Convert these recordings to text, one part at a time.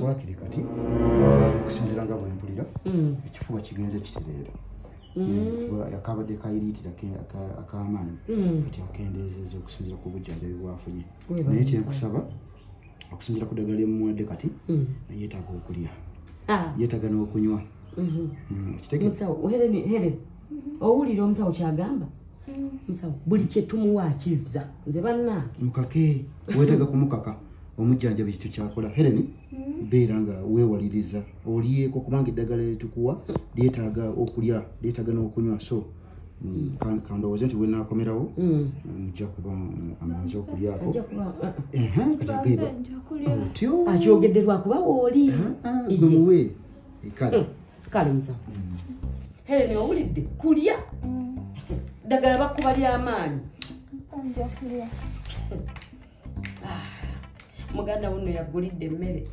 wakiri kati okusinzira nga bwempulira ekifuba kigenze kitereera yakabadde kayiriitira ak'amaanyi kati akendeezezza okusinzira ku bujjanjabi bwafunye naye kyenkusaba okusinzira ku ddagala lyemuwadde kati yeetaaga okulya yeetaaga n'okunywa owulira omusawo kyagamba musawo buli kyetumuwa akizza nze bannange mukake weetaaga kumukaka omujjanjabi kityo kyakola Helen beera nga weewaliriza olyeko kubanga eddagala lyetukuwa lyetaaga okulya lyetaaga n'okunywa so kandowooze nti wenaakomerawo mujja kuba amanzi okulyako otyo akyogedde lwakuba wooli nomuwe kale musawo Helen owulidde kulya ddagala bakuba ly'amaanyi muganda wuno yagulidde emmere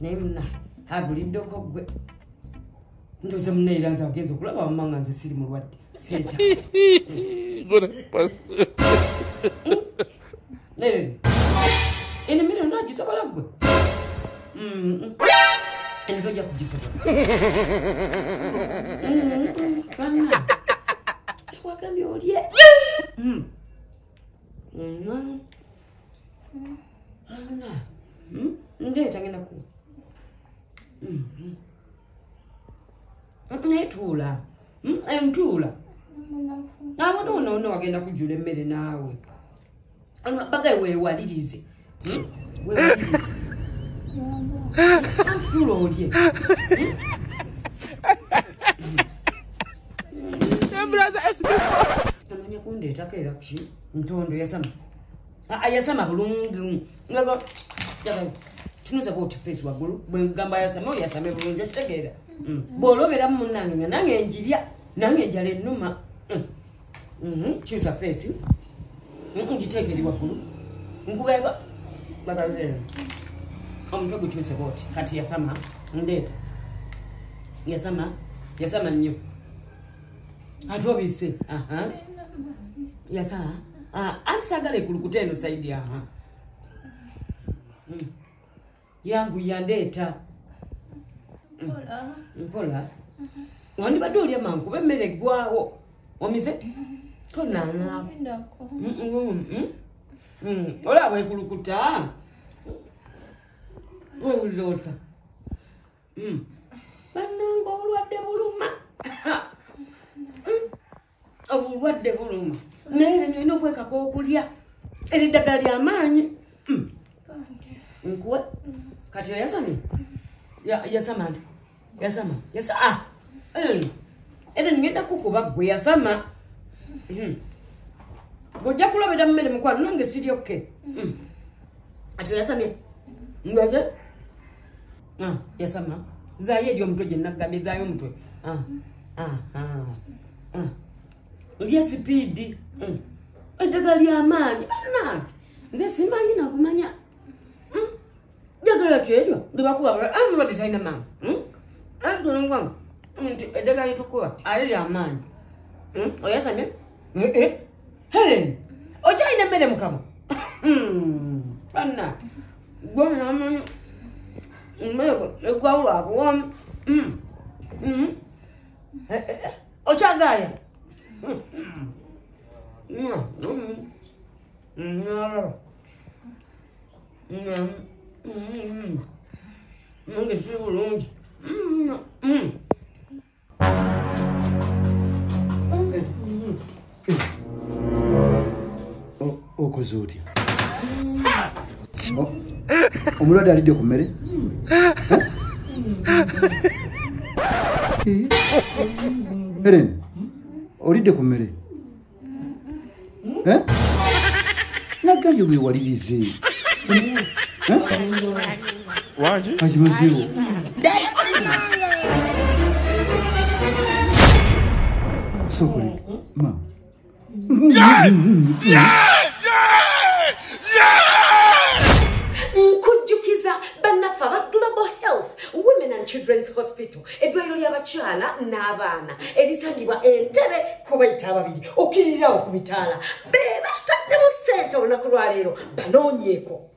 naye muna aguliddeko gwe ndoze muneera nze agenza okulaba wamma nga nze siri mulwadde seeta eno emmere naagisobola gwe eno tojja kugisobola bana sewagambye olye ndeeta ngenda ku netuula entuula abo nono wagenda kujjula emmere naawe bagaye weewalirize anfuula olye amanya kundeetako era ki ntondo yasama yasama bulungi tunuza bwoti face waggulu bwegamba yasame oyasame bulungi okitegeera bw'oloberamu munnange nga nange njirya nange njala ennuma kyusa face ngiteeka eri waggulu nkugayibwa babazeera omutwe gukyuse bwoti kati yasama ndeeta yasama nnyo ate obise yasama anti saagala ekulukuta eno saidi yangu yandeeta mpola wandibadde olya mankuba emmere eggwawo omize tonanaako olaba ekulukuta wewuliroota bannanga obulwadde buluma obulwadde buluma naye nina okwekako okulya eriddagala ly'amaanyi nkuwe kati oyasamye yasama nti yasama era ningenda kukuba gwe yasama bw'ojja kulabira mmere mukwano nange siryokke ati oyasamye ngaje yasama zaayo eri omutwe gye naggambye zaayo omutwe lya sipiidi eddagala ly'amaanyi bannange nze simanyi nakumanya ddagala kyeryo libakuba badde talina maanyi antonongwanga nti eddagala lyetukuba ali ly'amaanyi oyasamye Helen okyalina emmere mukama banna gwonamanyi egwawulwakuwamu okyagaaya nange si bulungi okoze otya omulwadde alidde ku mmere Helen olidde ku mmere naggambye weewalirize akimazeewo sokoleka ma nkujjukiza bannaffe aba Global Health Women and Children's Hospital eddwaliro ly'abakyala n'abaana erisangibwa Entebbe ku bayita ababiri okkiririrawo ku bitaala be batutaddemu ssente olunaku lwaleero banoonyeeko